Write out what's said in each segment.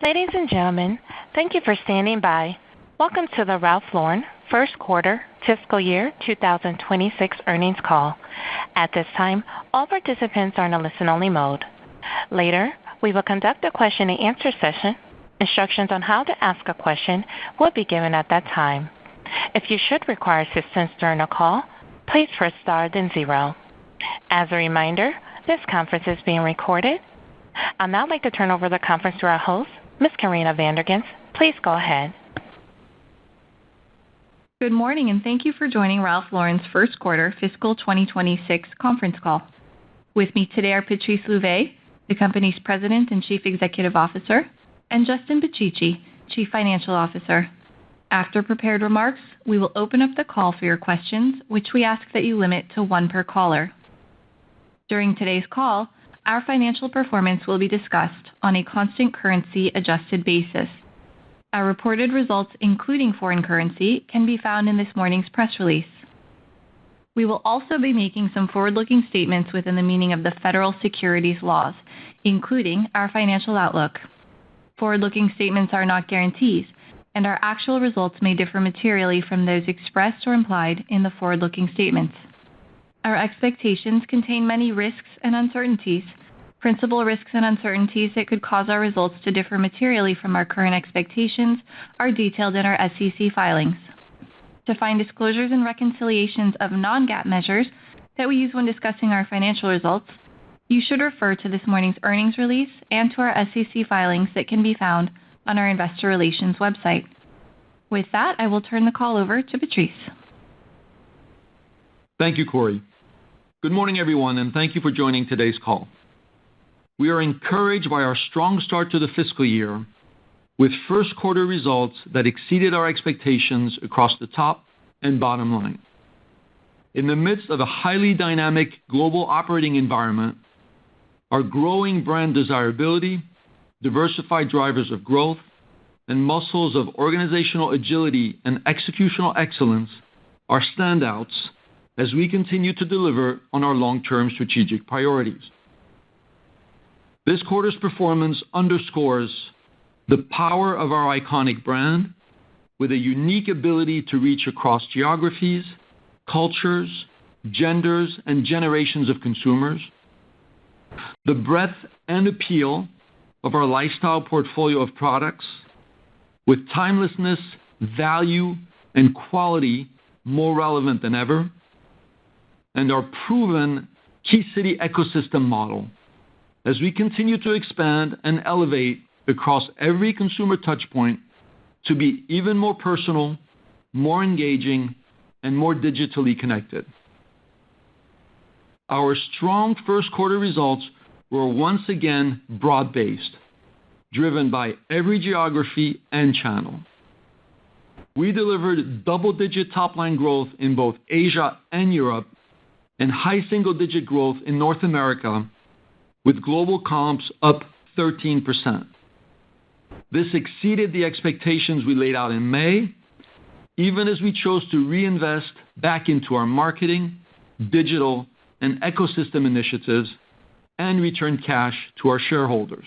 Ladies and gentlemen, thank you for standing by. Welcome to the Ralph Lauren First Quarter Fiscal Year 2026 Earnings Call. At this time, all participants are in a listen-only mode. Later, we will conduct a question-and-answer session. Instructions on how to ask a question will be given at that time. If you should require assistance during the call, please press star then zero. As a reminder, this conference is being recorded. I'd now like to turn over the conference to our host, Ms. Karina Vandergins. Please go ahead. Good morning, and thank you for joining Ralph Lauren's First Quarter Fiscal 2026 Conference Call. With me today are Patrice Louvet, the company's President and Chief Executive Officer, and Justin Picicci, Chief Financial Officer. After prepared remarks, we will open up the call for your questions, which we ask that you limit to one per caller. During today's call, our financial performance will be discussed on a constant currency adjusted basis. Our reported results, including foreign currency, can be found in this morning's press release. We will also be making some forward-looking statements within the meaning of the federal securities laws, including our financial outlook. Forward-looking statements are not guarantees, and our actual results may differ materially from those expressed or implied in the forward-looking statements. Our expectations contain many risks and uncertainties. Principal risks and uncertainties that could cause our results to differ materially from our current expectations are detailed in our SEC filings. To find disclosures and reconciliations of non-GAAP measures that we use when discussing our financial results, you should refer to this morning's earnings release and to our SEC filings that can be found on our investor relations website. With that, I will turn the call over to Patrice. Thank you, Corey. Good morning, everyone, and thank you for joining today's call. We are encouraged by our strong start to the fiscal year with first quarter results that exceeded our expectations across the top and bottom line. In the midst of a highly dynamic global operating environment, our growing brand desirability, diversified drivers of growth, and muscles of organizational agility and executional excellence are standouts as we continue to deliver on our long-term strategic priorities. This quarter's performance underscores the power of our iconic brand with a unique ability to reach across geographies, cultures, genders, and generations of consumers, the breadth and appeal of our lifestyle portfolio of products with timelessness, value, and quality more relevant than ever, and our proven key city ecosystem model as we continue to expand and elevate across every consumer touchpoint to be even more personal, more engaging, and more digitally connected. Our strong first quarter results were once again broad-based, driven by every geography and channel. We delivered double-digit top-line growth in both Asia and Europe, and high single-digit growth in North America, with global comps up 13%. This exceeded the expectations we laid out in May, even as we chose to reinvest back into our marketing, digital, and ecosystem initiatives and return cash to our shareholders.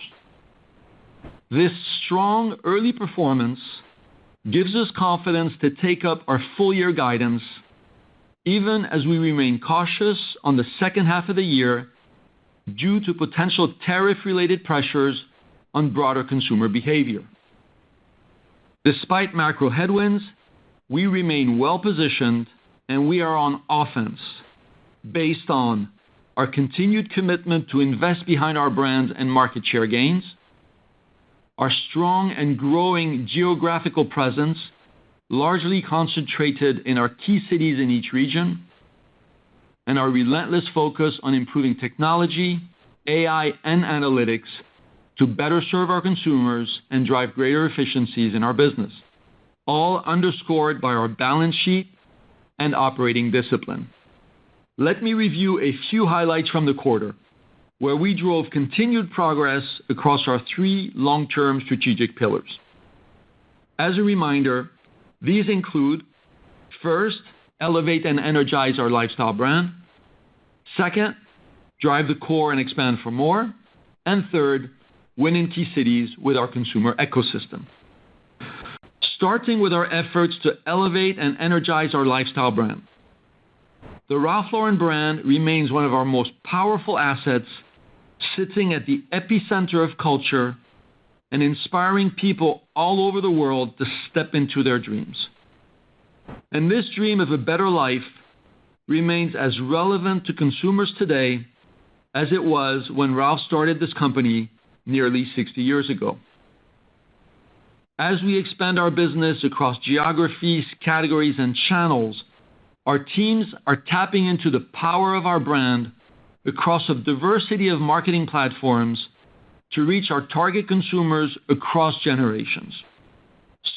This strong early performance gives us confidence to take up our full-year guidance, even as we remain cautious on the second half of the year due to potential tariff-related pressures on broader consumer behavior. Despite macro headwinds, we remain well-positioned, and we are on offense based on our continued commitment to invest behind our brands and market share gains, our strong and growing geographical presence, largely concentrated in our key cities in each region, and our relentless focus on improving technology, AI, and analytics to better serve our consumers and drive greater efficiencies in our business, all underscored by our balance sheet and operating discipline. Let me review a few highlights from the quarter, where we drove continued progress across our three long-term strategic pillars. As a reminder, these include: first, elevate and energize our lifestyle brand; second, drive the core and expand for more; and third, win in key cities with our consumer ecosystem. Starting with our efforts to elevate and energize our lifestyle brand. The Ralph Lauren brand remains one of our most powerful assets, sitting at the epicenter of culture and inspiring people all over the world to step into their dreams. And this dream of a better life remains as relevant to consumers today as it was when Ralph started this company nearly 60 years ago. As we expand our business across geographies, categories, and channels, our teams are tapping into the power of our brand across a diversity of marketing platforms to reach our target consumers across generations.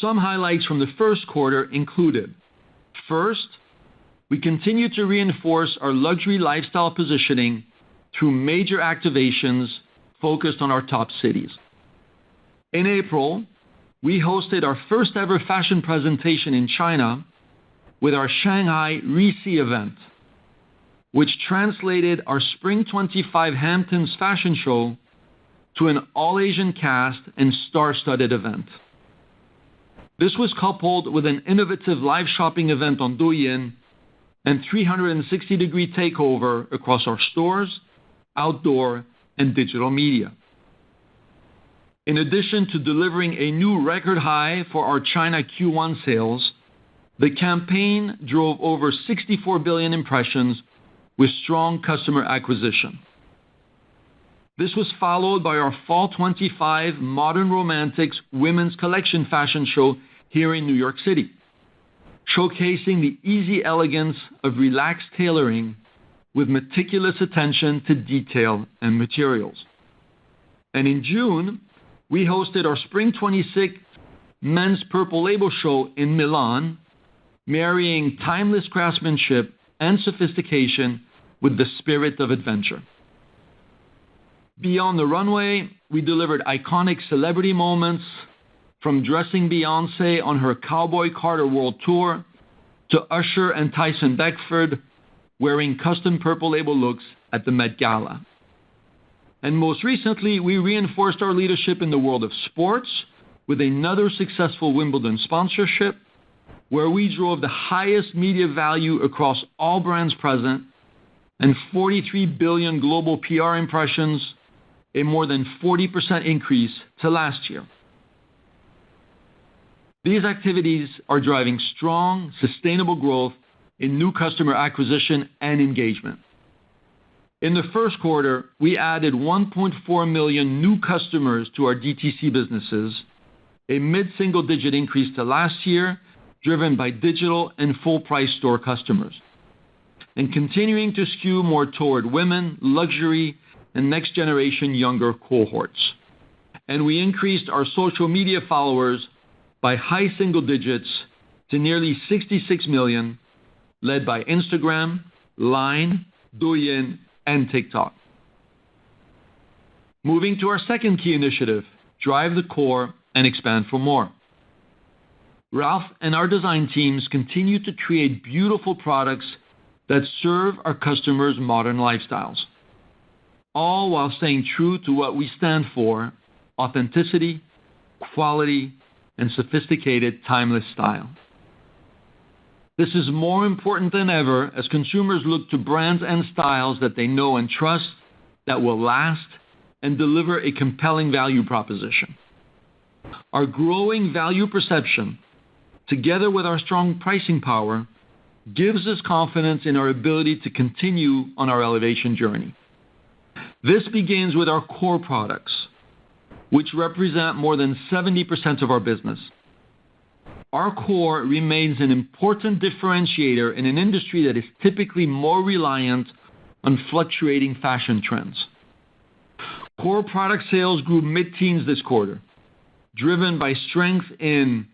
Some highlights from the first quarter included: first, we continue to reinforce our luxury lifestyle positioning through major activations focused on our top cities. In April, we hosted our first ever fashion presentation in China with our Shanghai Re-See event, which translated our Spring 25 Hamptons fashion show to an all-Asian cast and star-studded event. This was coupled with an innovative live shopping event on Douyin and 360-degree takeover across our stores, outdoor, and digital media. In addition to delivering a new record high for our China Q1 sales, the campaign drove over 64 billion impressions with strong customer acquisition. This was followed by our Fall 25 Modern Romantics Women's Collection fashion show here in New York City, showcasing the easy elegance of relaxed tailoring with meticulous attention to detail and materials. And in June, we hosted our Spring 26 Men's Purple Label show in Milan, marrying timeless craftsmanship and sophistication with the spirit of adventure. Beyond the runway, we delivered iconic celebrity moments, from dressing Beyoncé on her Cowboy Carter World Tour to Usher and Tyson Beckford wearing custom Purple Label looks at the Met Gala. And most recently, we reinforced our leadership in the world of sports with another successful Wimbledon sponsorship, where we drove the highest media value across all brands present and 43 billion global PR impressions, a more than 40% increase to last year. These activities are driving strong, sustainable growth in new customer acquisition and engagement. In the first quarter, we added 1.4 million new customers to our DTC businesses, a mid-single-digit increase to last year, driven by digital and full-price store customers, and continuing to skew more toward women, luxury, and next-generation younger cohorts. And we increased our social media followers by high single digits to nearly 66 million, led by Instagram, Line, Douyin, and TikTok. Moving to our second key initiative, drive the core and expand for more. Ralph and our design teams continue to create beautiful products that serve our customers' modern lifestyles, all while staying true to what we stand for: authenticity, quality, and sophisticated, timeless style. This is more important than ever as consumers look to brands and styles that they know and trust, that will last, and deliver a compelling value proposition. Our growing value perception, together with our strong pricing power, gives us confidence in our ability to continue on our elevation journey. This begins with our core products, which represent more than 70% of our business. Our core remains an important differentiator in an industry that is typically more reliant on fluctuating fashion trends. Core product sales grew mid-teens this quarter, driven by strength in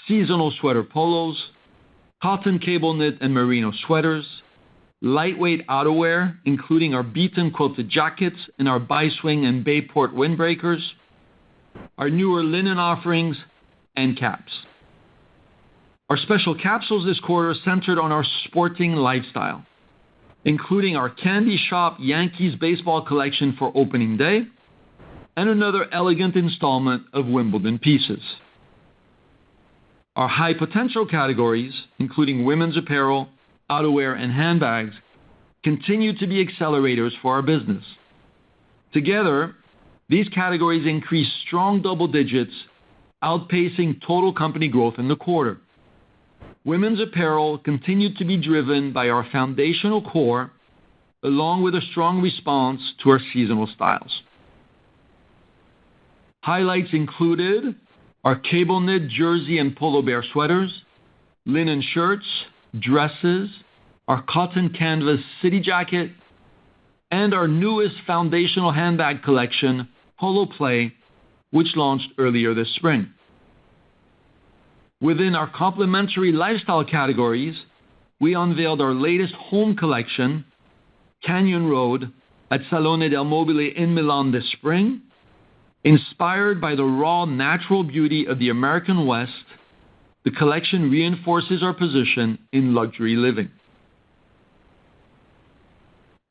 seasonal sweater polos, cotton cable knit and merino sweaters, lightweight outerwear, including our Beaton quilted jackets and our Bi-Swing and Bayport windbreakers, our newer linen offerings, and caps. Our special capsules this quarter centered on our sporting lifestyle, including our Candy Shop Yankees baseball collection for opening day and another elegant installment of Wimbledon pieces. Our high potential categories, including women's apparel, outerwear, and handbags, continue to be accelerators for our business. Together, these categories increased strong double digits, outpacing total company growth in the quarter. Women's apparel continued to be driven by our foundational core, along with a strong response to our seasonal styles. Highlights included our cable knit jersey and Polo Bear sweaters, linen shirts, dresses, our cotton canvas city jacket, and our newest foundational handbag collection, Polo Play, which launched earlier this spring. Within our complementary lifestyle categories, we unveiled our latest home collection, Canyon Road, at Salone del Mobile in Milan this spring. Inspired by the raw natural beauty of the American West, the collection reinforces our position in luxury living.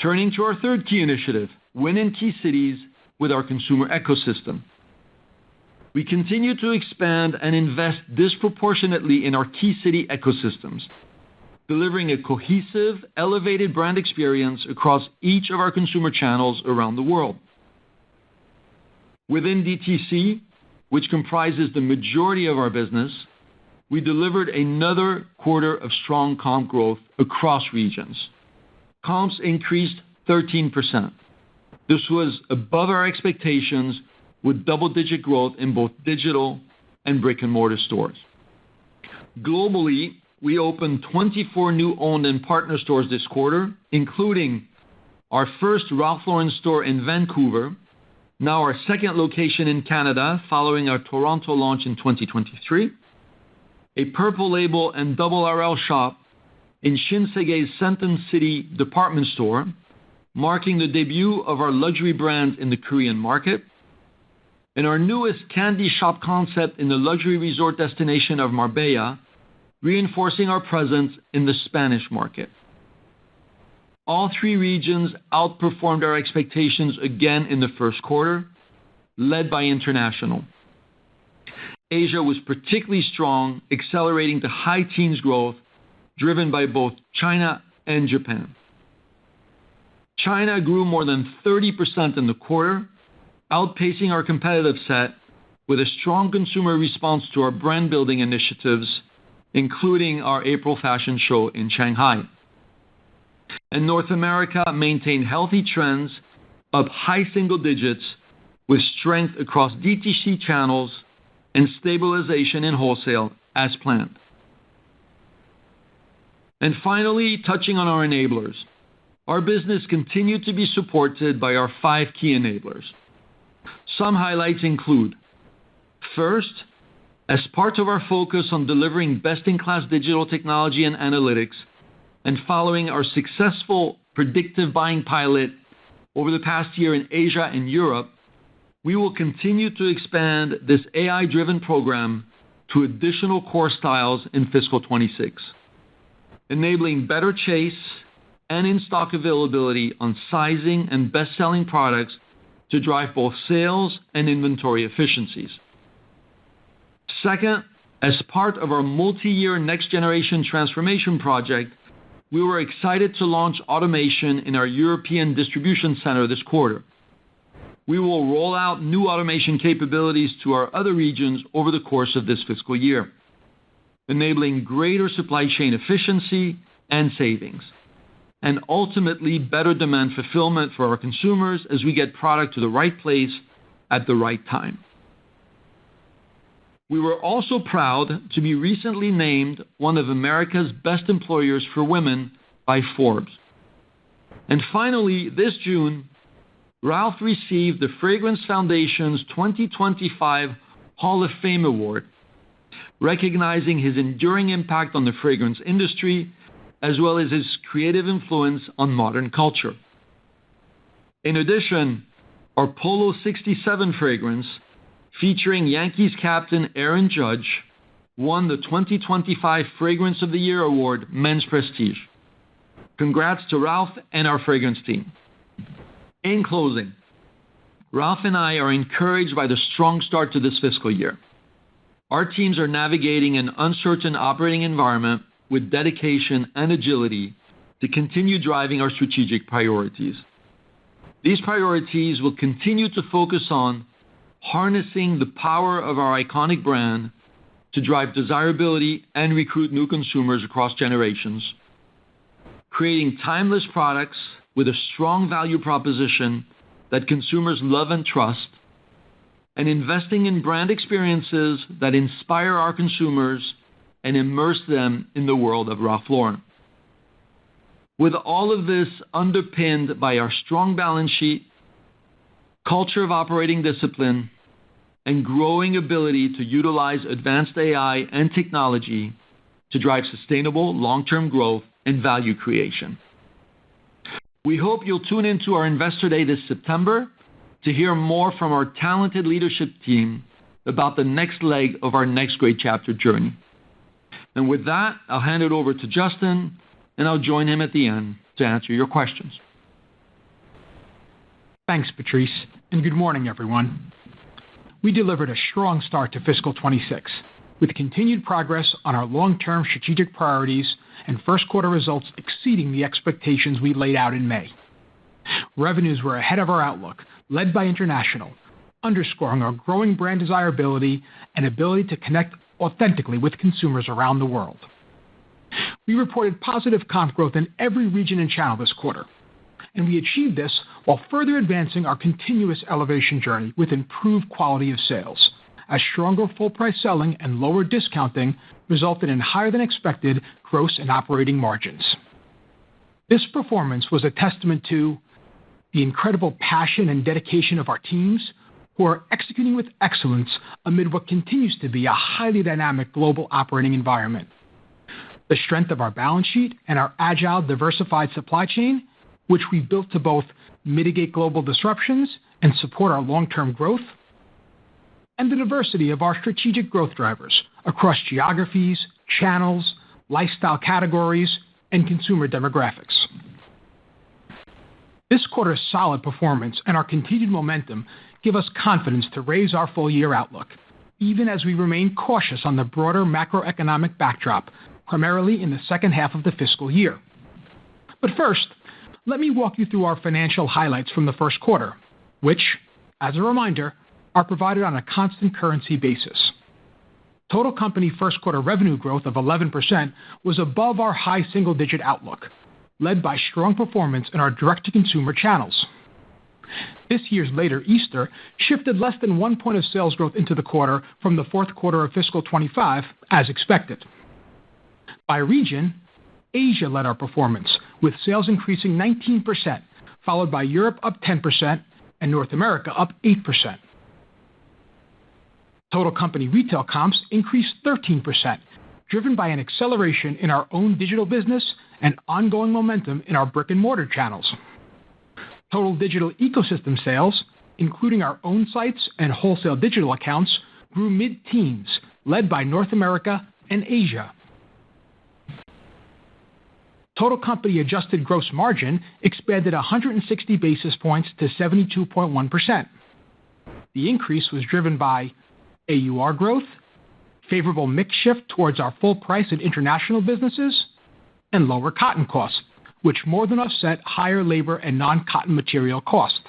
Turning to our third key initiative, win in key cities with our consumer ecosystem. We continue to expand and invest disproportionately in our key city ecosystems, delivering a cohesive, elevated brand experience across each of our consumer channels around the world. Within DTC, which comprises the majority of our business, we delivered another quarter of strong comp growth across regions. Comps increased 13%. This was above our expectations, with double-digit growth in both digital and brick-and-mortar stores. Globally, we opened 24 new owned and partner stores this quarter, including our first Ralph Lauren store in Vancouver, now our second location in Canada following our Toronto launch in 2023, a Purple Label and Double RL shop in Shinsegae's Senton City department store, marking the debut of our luxury brands in the Korean market, and our newest candy shop concept in the luxury resort destination of Marbella, reinforcing our presence in the Spanish market. All three regions outperformed our expectations again in the first quarter, led by international. Asia was particularly strong, accelerating to high teens growth, driven by both China and Japan. China grew more than 30% in the quarter, outpacing our competitive set with a strong consumer response to our brand-building initiatives, including our April fashion show in Shanghai. And North America maintained healthy trends, up high single digits, with strength across DTC channels and stabilization in wholesale as planned. And finally, touching on our enablers. Our business continued to be supported by our 5 key enablers. Some highlights include, first, as part of our focus on delivering best-in-class digital technology and analytics, and following our successful predictive buying pilot over the past year in Asia and Europe, we will continue to expand this AI-driven program to additional core styles in fiscal 26, enabling better chase and in-stock availability on sizing and best-selling products to drive both sales and inventory efficiencies. Second, as part of our multi-year next-generation transformation project, we were excited to launch automation in our European distribution center this quarter. We will roll out new automation capabilities to our other regions over the course of this fiscal year, enabling greater supply chain efficiency and savings, and ultimately better demand fulfillment for our consumers as we get product to the right place at the right time. We were also proud to be recently named one of America's best employers for women by Forbes. And finally, this June, Ralph received the Fragrance Foundation's 2025 Hall of Fame Award, recognizing his enduring impact on the fragrance industry, as well as his creative influence on modern culture. In addition, our Polo 67 fragrance, featuring Yankees captain Aaron Judge, won the 2025 Fragrance of the Year Award, Men's Prestige. Congrats to Ralph and our fragrance team. In closing, Ralph and I are encouraged by the strong start to this fiscal year. Our teams are navigating an uncertain operating environment with dedication and agility to continue driving our strategic priorities. These priorities will continue to focus on harnessing the power of our iconic brand to drive desirability and recruit new consumers across generations, creating timeless products with a strong value proposition that consumers love and trust, and investing in brand experiences that inspire our consumers and immerse them in the world of Ralph Lauren. With all of this underpinned by our strong balance sheet, culture of operating discipline, and growing ability to utilize advanced AI and technology to drive sustainable long-term growth and value creation. We hope you'll tune into our Investor Day this September to hear more from our talented leadership team about the next leg of our Next Great Chapter journey. And with that, I'll hand it over to Justin, and I'll join him at the end to answer your questions. Thanks, Patrice, and good morning, everyone. We delivered a strong start to fiscal 26, with continued progress on our long-term strategic priorities and first quarter results exceeding the expectations we laid out in May. Revenues were ahead of our outlook, led by international, underscoring our growing brand desirability and ability to connect authentically with consumers around the world. We reported positive comp growth in every region and channel this quarter, and we achieved this while further advancing our continuous elevation journey with improved quality of sales, as stronger full-price selling and lower discounting resulted in higher-than-expected gross and operating margins. This performance was a testament to the incredible passion and dedication of our teams, who are executing with excellence amid what continues to be a highly dynamic global operating environment, the strength of our balance sheet and our agile, diversified supply chain, which we built to both mitigate global disruptions and support our long-term growth, and the diversity of our strategic growth drivers across geographies, channels, lifestyle categories, and consumer demographics. This quarter's solid performance and our continued momentum give us confidence to raise our full-year outlook, even as we remain cautious on the broader macroeconomic backdrop, primarily in the second half of the fiscal year. But first, let me walk you through our financial highlights from the first quarter, which, as a reminder, are provided on a constant currency basis. Total company first quarter revenue growth of 11% was above our high single-digit outlook, led by strong performance in our direct-to-consumer channels. This year's later Easter shifted less than 1 point of sales growth into the quarter from the fourth quarter of fiscal 25, as expected. By region, Asia led our performance, with sales increasing 19%, followed by Europe up 10% and North America up 8%. Total company retail comps increased 13%, driven by an acceleration in our own digital business and ongoing momentum in our brick-and-mortar channels. Total digital ecosystem sales, including our own sites and wholesale digital accounts, grew mid-teens, led by North America and Asia. Total company adjusted gross margin expanded 160 basis points to 72.1%. The increase was driven by AUR growth, favorable mix shift towards our full price and international businesses, and lower cotton costs, which more than offset higher labor and non-cotton material cost.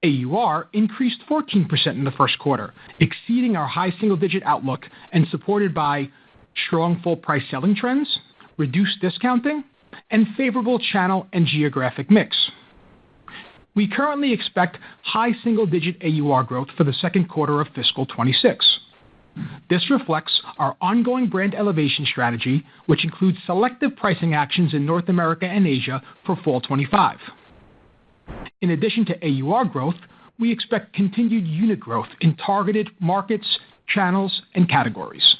AUR increased 14% in the first quarter, exceeding our high single-digit outlook and supported by strong full-price selling trends, reduced discounting, and favorable channel and geographic mix. We currently expect high single-digit AUR growth for the second quarter of fiscal 26. This reflects our ongoing brand elevation strategy, which includes selective pricing actions in North America and Asia for fall 25. In addition to AUR growth, we expect continued unit growth in targeted markets, channels, and categories.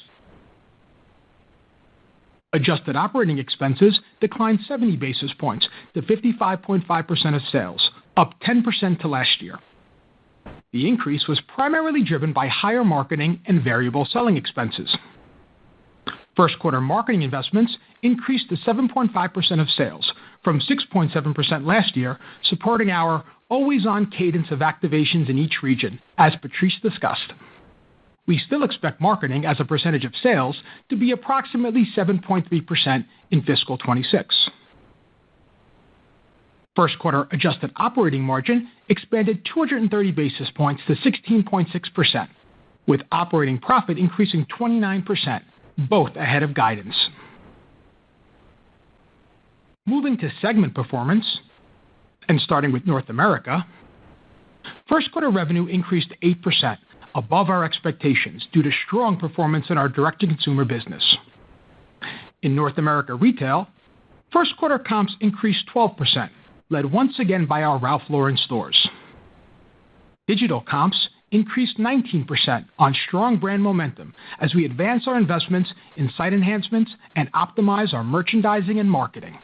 Adjusted operating expenses declined 70 basis points to 55.5% of sales, up 10% to last year. The increase was primarily driven by higher marketing and variable selling expenses. First quarter marketing investments increased to 7.5% of sales, from 6.7% last year, supporting our always-on cadence of activations in each region, as Patrice discussed. We still expect marketing as a percentage of sales to be approximately 7.3% in fiscal 26. First quarter adjusted operating margin expanded 230 basis points to 16.6%, with operating profit increasing 29%, both ahead of guidance. Moving to segment performance, and starting with North America, first quarter revenue increased 8%, above our expectations due to strong performance in our direct-to-consumer business. In North America retail, first quarter comps increased 12%, led once again by our Ralph Lauren stores. Digital comps increased 19% on strong brand momentum as we advance our investments in site enhancements and optimize our merchandising and marketing.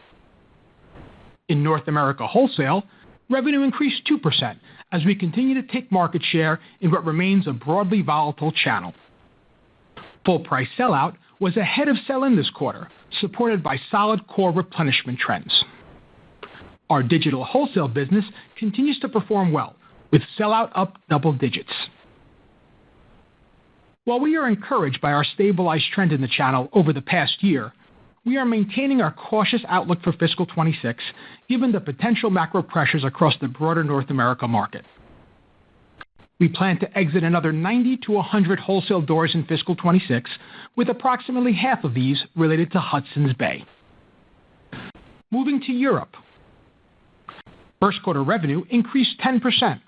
In North America wholesale, revenue increased 2% as we continue to take market share in what remains a broadly volatile channel. Full price sellout was ahead of sell-in this quarter, supported by solid core replenishment trends. Our digital wholesale business continues to perform well, with sellout up double digits. While we are encouraged by our stabilized trend in the channel over the past year, we are maintaining our cautious outlook for fiscal 26, given the potential macro pressures across the broader North America market. We plan to exit another 90 to 100 wholesale doors in fiscal 26, with approximately half of these related to Hudson's Bay. Moving to Europe. First quarter revenue increased 10%.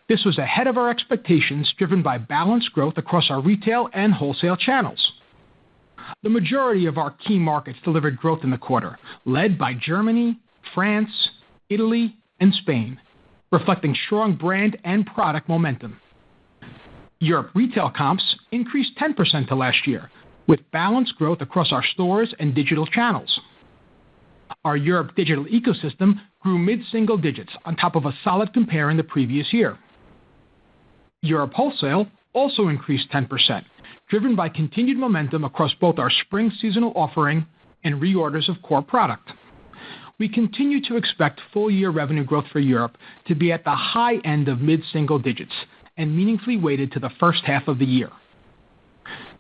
This was ahead of our expectations, driven by balanced growth across our retail and wholesale channels. The majority of our key markets delivered growth in the quarter, led by Germany, France, Italy, and Spain, reflecting strong brand and product momentum. Europe retail comps increased 10% to last year, with balanced growth across our stores and digital channels. Our Europe digital ecosystem grew mid-single digits on top of a solid compare in the previous year. Europe wholesale also increased 10%, driven by continued momentum across both our spring seasonal offering and reorders of core product. We continue to expect full-year revenue growth for Europe to be at the high end of mid-single digits and meaningfully weighted to the first half of the year.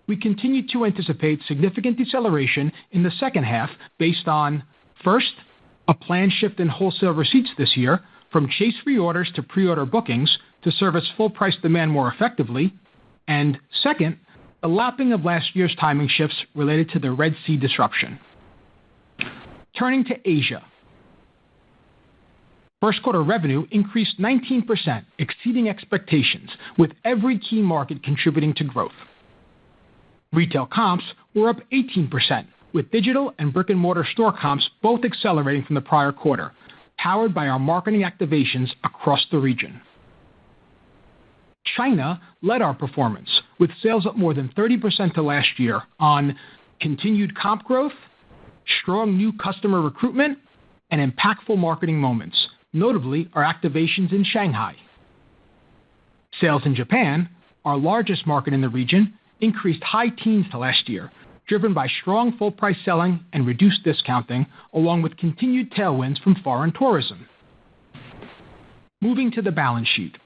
We continue to anticipate significant deceleration in the second half based on, first, a planned shift in wholesale receipts this year from chase reorders to pre-order bookings to service full-price demand more effectively, and second, the lapping of last year's timing shifts related to the Red Sea disruption. Turning to Asia. First quarter revenue increased 19%, exceeding expectations, with every key market contributing to growth. Retail comps were up 18%, with digital and brick-and-mortar store comps both accelerating from the prior quarter, powered by our marketing activations across the region. China led our performance, with sales up more than 30% to last year on continued comp growth, strong new customer recruitment, and impactful marketing moments, notably our activations in Shanghai. Sales in Japan, our largest market in the region, increased high teens to last year, driven by strong full-price selling and reduced discounting, along with continued tailwinds from foreign tourism. Moving to the balance sheet.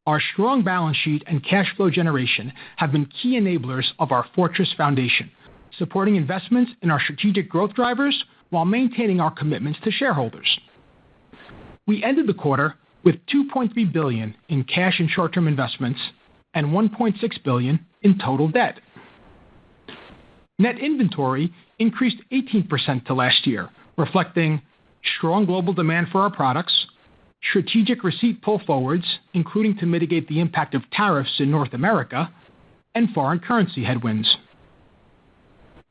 Our strong balance sheet and cash flow generation have been key enablers of our fortress foundation, supporting investments in our strategic growth drivers while maintaining our commitments to shareholders. We ended the quarter with $2.3 billion in cash and short-term investments and $1.6 billion in total debt. Net inventory increased 18% to last year, reflecting strong global demand for our products, strategic receipt pull forwards, including to mitigate the impact of tariffs in North America, and foreign currency headwinds.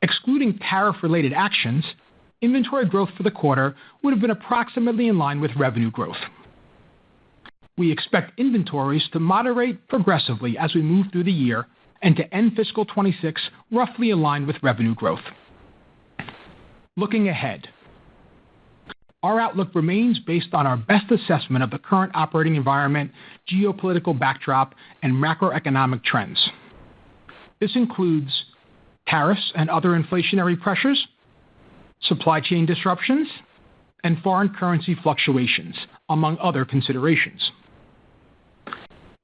Excluding tariff-related actions, inventory growth for the quarter would have been approximately in line with revenue growth. We expect inventories to moderate progressively as we move through the year and to end fiscal 26 roughly aligned with revenue growth. Looking ahead, our outlook remains based on our best assessment of the current operating environment, geopolitical backdrop, and macroeconomic trends. This includes tariffs and other inflationary pressures, supply chain disruptions, and foreign currency fluctuations, among other considerations.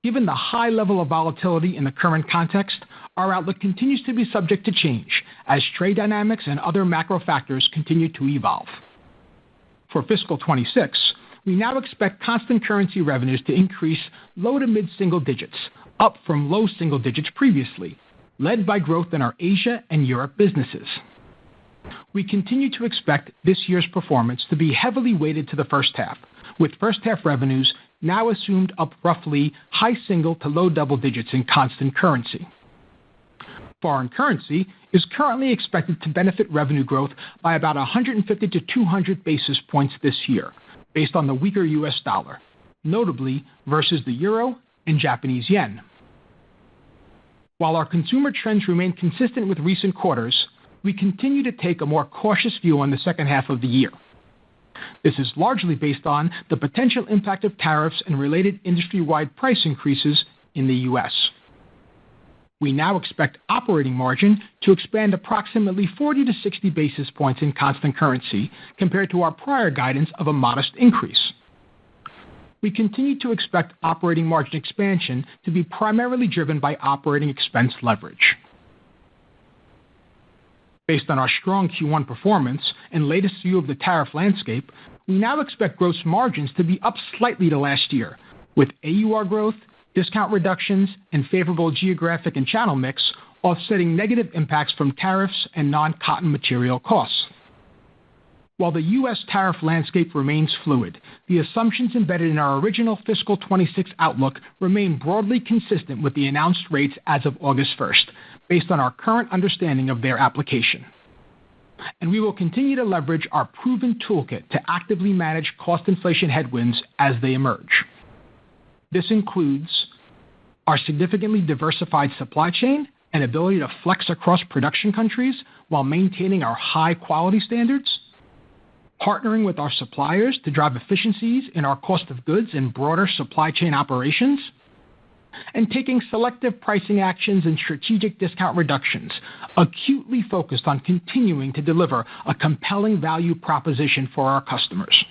Given the high level of volatility in the current context, our outlook continues to be subject to change as trade dynamics and other macro factors continue to evolve. For fiscal 26, we now expect constant currency revenues to increase low to mid-single digits, up from low single digits previously, led by growth in our Asia and Europe businesses. We continue to expect this year's performance to be heavily weighted to the first half, with first half revenues now assumed up roughly high single to low double digits in constant currency. Foreign currency is currently expected to benefit revenue growth by about 150 to 200 basis points this year, based on the weaker U.S. dollar, notably versus the euro and Japanese yen. While our consumer trends remain consistent with recent quarters, we continue to take a more cautious view on the second half of the year. This is largely based on the potential impact of tariffs and related industry-wide price increases in the U.S. We now expect operating margin to expand approximately 40 to 60 basis points in constant currency compared to our prior guidance of a modest increase. We continue to expect operating margin expansion to be primarily driven by operating expense leverage. Based on our strong Q1 performance and latest view of the tariff landscape, we now expect gross margins to be up slightly to last year, with AUR growth, discount reductions, and favorable geographic and channel mix offsetting negative impacts from tariffs and non-cotton material costs. While the U.S. tariff landscape remains fluid, the assumptions embedded in our original fiscal 26 outlook remain broadly consistent with the announced rates as of August 1st, based on our current understanding of their application. And we will continue to leverage our proven toolkit to actively manage cost inflation headwinds as they emerge. This includes our significantly diversified supply chain and ability to flex across production countries while maintaining our high quality standards, partnering with our suppliers to drive efficiencies in our cost of goods and broader supply chain operations, and taking selective pricing actions and strategic discount reductions, acutely focused on continuing to deliver a compelling value proposition for our customers.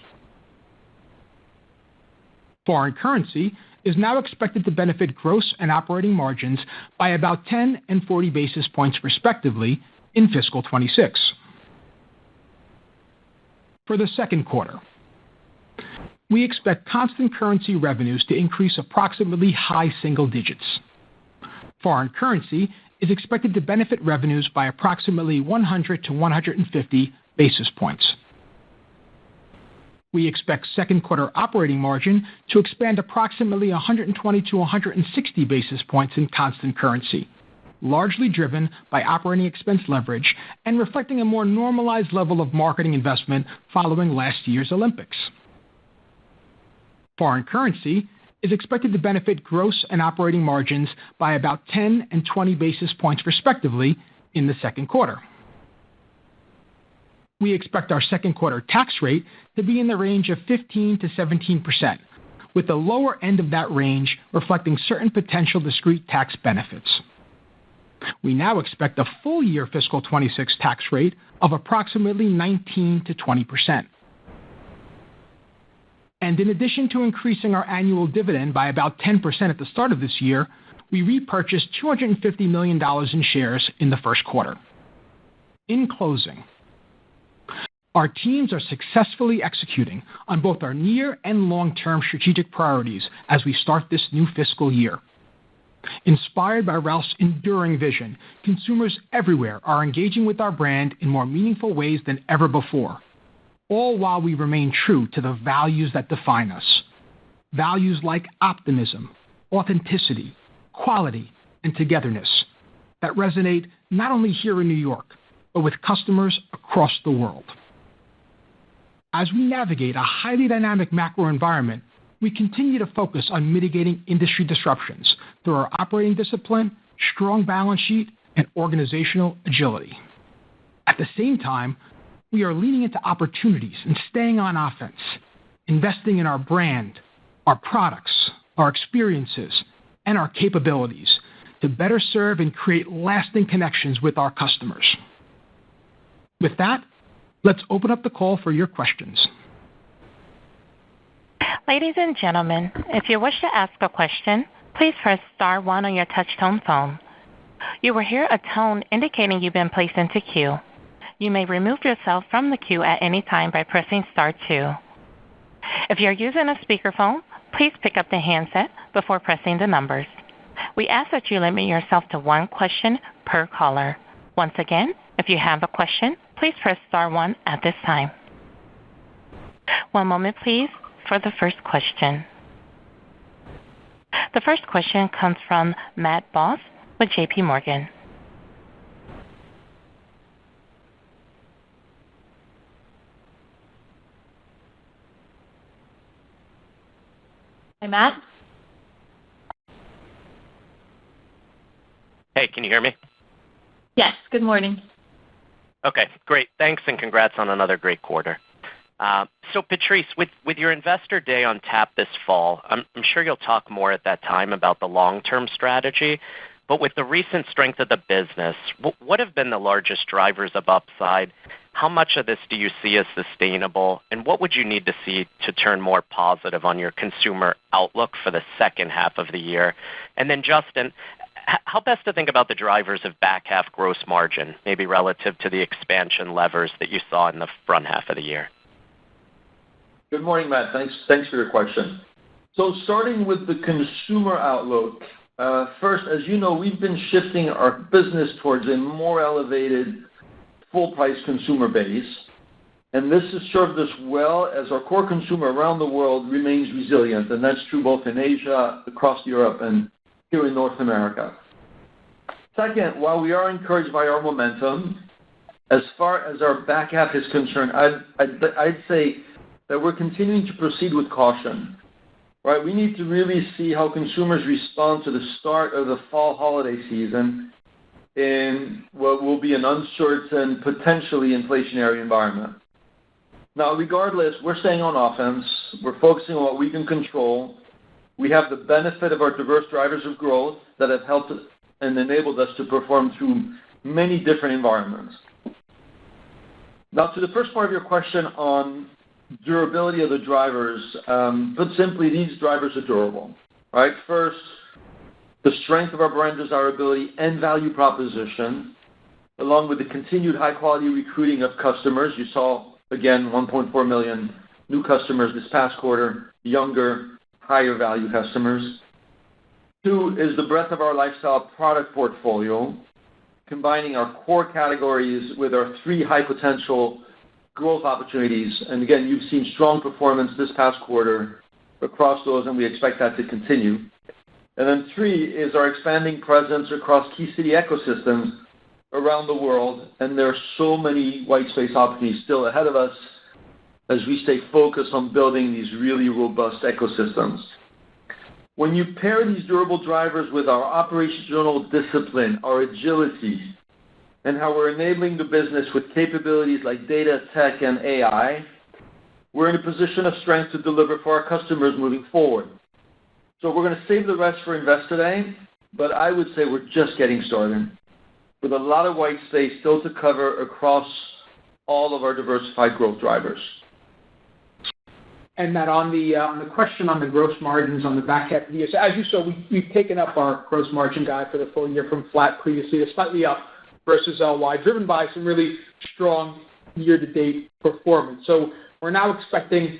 Foreign currency is now expected to benefit gross and operating margins by about 10 and 40 basis points respectively in fiscal 26. For the second quarter, we expect constant currency revenues to increase approximately high single digits. Foreign currency is expected to benefit revenues by approximately 100 to 150 basis points. We expect second quarter operating margin to expand approximately 120 to 160 basis points in constant currency, largely driven by operating expense leverage and reflecting a more normalized level of marketing investment following last year's Olympics. Foreign currency is expected to benefit gross and operating margins by about 10 and 20 basis points respectively in the second quarter. We expect our second quarter tax rate to be in the range of 15 to 17%, with the lower end of that range reflecting certain potential discrete tax benefits. We now expect a full year fiscal 26 tax rate of approximately 19 to 20%. And in addition to increasing our annual dividend by about 10% at the start of this year, we repurchased $250 million in shares in the first quarter. In closing, our teams are successfully executing on both our near and long-term strategic priorities as we start this new fiscal year. Inspired by Ralph's enduring vision, consumers everywhere are engaging with our brand in more meaningful ways than ever before, all while we remain true to the values that define us. Values like optimism, authenticity, quality, and togetherness that resonate not only here in New York, but with customers across the world. As we navigate a highly dynamic macro environment, we continue to focus on mitigating industry disruptions through our operating discipline, strong balance sheet, and organizational agility. At the same time, we are leaning into opportunities and staying on offense, investing in our brand, our products, our experiences, and our capabilities to better serve and create lasting connections with our customers. With that, let's open up the call for your questions. Ladies and gentlemen, if you wish to ask a question, please press star one on your touch-tone phone. You will hear a tone indicating you've been placed into queue. You may remove yourself from the queue at any time by pressing star two. If you're using a speakerphone, please pick up the handset before pressing the numbers. We ask that you limit yourself to one question per caller. Once again, if you have a question, please press star one at this time. One moment, please, for the first question. The first question comes from Matt Boss with JP Morgan. Hi, Matt. Hey, can you hear me? Yes, good morning. Okay, great. Thanks and congrats on another great quarter. So Patrice, with your investor day on tap this fall, I'm sure you'll talk more at that time about the long-term strategy. But with the recent strength of the business, what have been the largest drivers of upside? How much of this do you see as sustainable? And what would you need to see to turn more positive on your consumer outlook for the second half of the year? And then Justin, how best to think about the drivers of back half gross margin, maybe relative to the expansion levers that you saw in the front half of the year? Good morning, Matt. Thanks for your question. So starting with the consumer outlook, first, as you know, we've been shifting our business towards a more elevated full-price consumer base, and this has served us well as our core consumer around the world remains resilient, and that's true both in Asia, across Europe, and here in North America. Second, while we are encouraged by our momentum, as far as our back half is concerned, I'd say that we're continuing to proceed with caution. Right? We need to really see how consumers respond to the start of the fall holiday season in what will be an uncertain, potentially inflationary environment. Now, regardless, we're staying on offense. We're focusing on what we can control. We have the benefit of our diverse drivers of growth that have helped and enabled us to perform through many different environments. Now, to the first part of your question on durability of the drivers, put simply, these drivers are durable. Right? First, the strength of our brand desirability and value proposition, along with the continued high-quality recruiting of customers. You saw, again, 1.4 million new customers this past quarter, younger, higher-value customers. Two is the breadth of our lifestyle product portfolio, combining our core categories with our three high-potential growth opportunities. And again, you've seen strong performance this past quarter across those, and we expect that to continue. And then three is our expanding presence across key city ecosystems around the world, and there are so many white space opportunities still ahead of us as we stay focused on building these really robust ecosystems. When you pair these durable drivers with our operational discipline, our agility, and how we're enabling the business with capabilities like data, tech, and AI, we're in a position of strength to deliver for our customers moving forward. So we're going to save the rest for Investor Day, but I would say we're just getting started with a lot of white space still to cover across all of our diversified growth drivers. And Matt, on the question on the gross margins on the back half of the year, so as you saw, we've taken up our gross margin guide for the full year from flat previously to slightly up versus LY, driven by some really strong year-to-date performance. So we're now expecting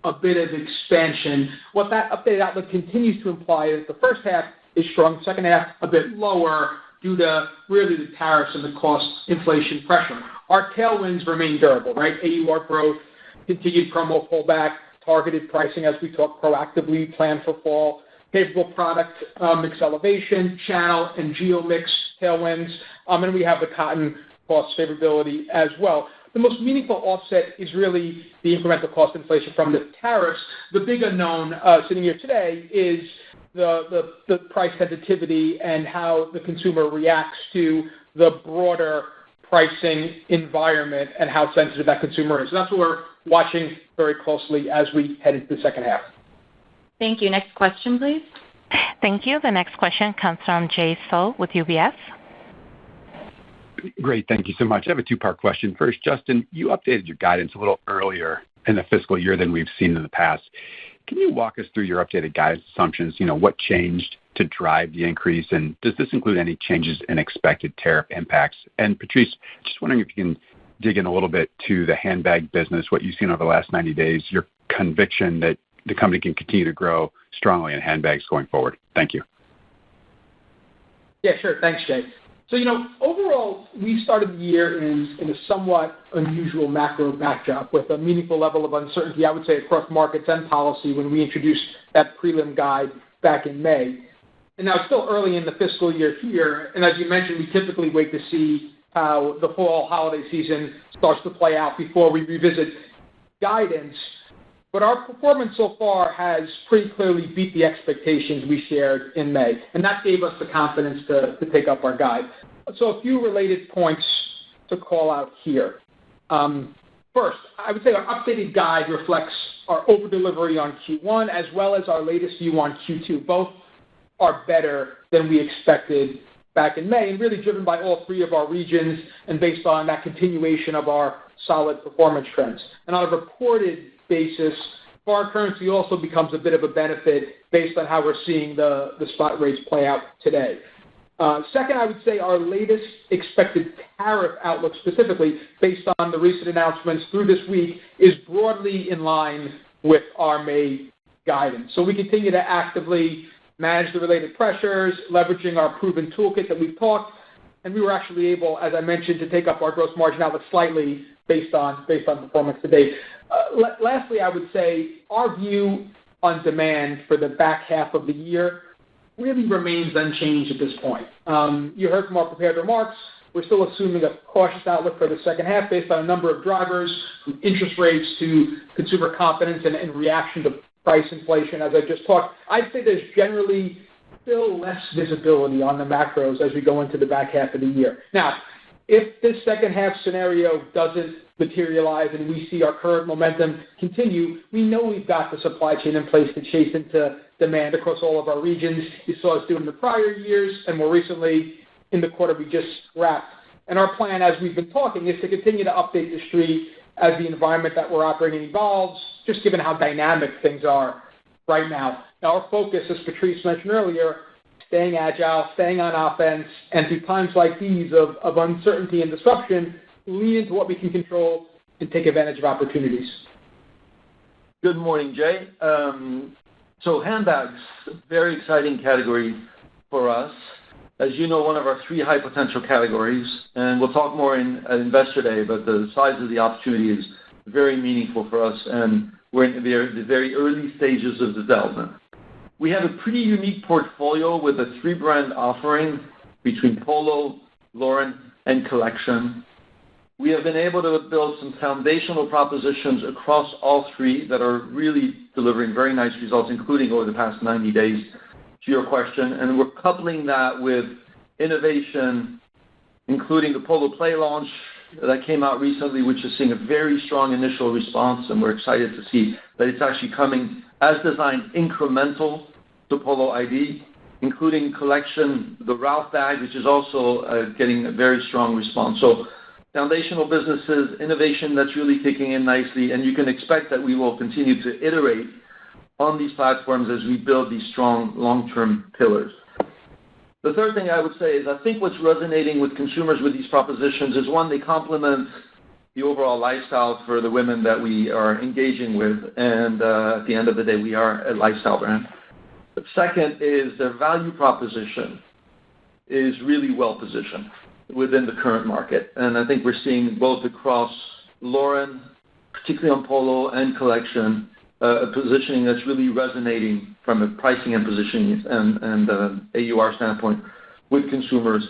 a bit of expansion. What that updated outlook continues to imply is the first half is strong, second half a bit lower due to really the tariffs and the cost inflation pressure. Our tailwinds remain durable, right? AUR growth, continued promo pullback, targeted pricing as we talk proactively, plan for fall, favorable product mix elevation, channel and geo mix tailwinds, and we have the cotton cost favorability as well. The most meaningful offset is really the incremental cost inflation from the tariffs. The big unknown sitting here today is the price sensitivity and how the consumer reacts to the broader pricing environment and how sensitive that consumer is. So that's what we're watching very closely as we head into the second half. Thank you. Next question, please. Thank you. The next question comes from Jay Sole with UBS. Great. Thank you so much. I have a two-part question. First, Justin, you updated your guidance a little earlier in the fiscal year than we've seen in the past. Can you walk us through your updated guidance assumptions? What changed to drive the increase, and does this include any changes in expected tariff impacts? And Patrice, just wondering if you can dig in a little bit to the handbag business, what you've seen over the last 90 days, your conviction that the company can continue to grow strongly in handbags going forward. Thank you. Yeah, sure. Thanks, Jay. So, overall, we started the year in a somewhat unusual macro backdrop with a meaningful level of uncertainty, I would say, across markets and policy when we introduced that prelim guide back in May. And now it's still early in the fiscal year here, and as you mentioned, we typically wait to see how the fall holiday season starts to play out before we revisit guidance. But our performance so far has pretty clearly beat the expectations we shared in May, and that gave us the confidence to take up our guide. So a few related points to call out here. First, I would say our updated guide reflects our over-delivery on Q1 as well as our latest view on Q2. Both are better than we expected back in May, and really driven by all three of our regions and based on that continuation of our solid performance trends. And on a reported basis, foreign currency also becomes a bit of a benefit based on how we're seeing the spot rates play out today. Second, I would say our latest expected tariff outlook, specifically based on the recent announcements through this week, is broadly in line with our May guidance. So we continue to actively manage the related pressures, leveraging our proven toolkit that we've talked, and we were actually able, as I mentioned, to take up our gross margin outlook slightly based on performance to date. Lastly, I would say our view on demand for the back half of the year really remains unchanged at this point. You heard from our prepared remarks. We're still assuming a cautious outlook for the second half based on a number of drivers, from interest rates to consumer confidence and reaction to price inflation, as I just talked. I'd say there's generally still less visibility on the macros as we go into the back half of the year. Now, if this second half scenario doesn't materialize and we see our current momentum continue, we know we've got the supply chain in place to chase into demand across all of our regions. You saw us do in the prior years and more recently in the quarter we just wrapped. And our plan, as we've been talking, is to continue to update the street as the environment that we're operating evolves, just given how dynamic things are right now. Now, our focus, as Patrice mentioned earlier, staying agile, staying on offense, and through times like these of uncertainty and disruption, lean into what we can control and take advantage of opportunities. Good morning, Jay. So handbags, very exciting category for us. As you know, one of our three high potential categories, and we'll talk more at Investor Day, but the size of the opportunity is very meaningful for us, and we're in the very early stages of development. We have a pretty unique portfolio with a three-brand offering between Polo, Lauren, and Collection. We have been able to build some foundational propositions across all three that are really delivering very nice results, including over the past 90 days, to your question. And we're coupling that with innovation, including the Polo Play launch that came out recently, which is seeing a very strong initial response, and we're excited to see that it's actually coming as designed incremental to Polo ID, including Collection, the Ralph bag, which is also getting a very strong response. So foundational businesses, innovation that's really kicking in nicely, and you can expect that we will continue to iterate on these platforms as we build these strong long-term pillars. The third thing I would say is I think what's resonating with consumers with these propositions is, one, they complement the overall lifestyle for the women that we are engaging with, and at the end of the day, we are a lifestyle brand. But second is their value proposition is really well positioned within the current market, and I think we're seeing both across Lauren, particularly on Polo, and Collection, a positioning that's really resonating from a pricing and positioning and AUR standpoint with consumers.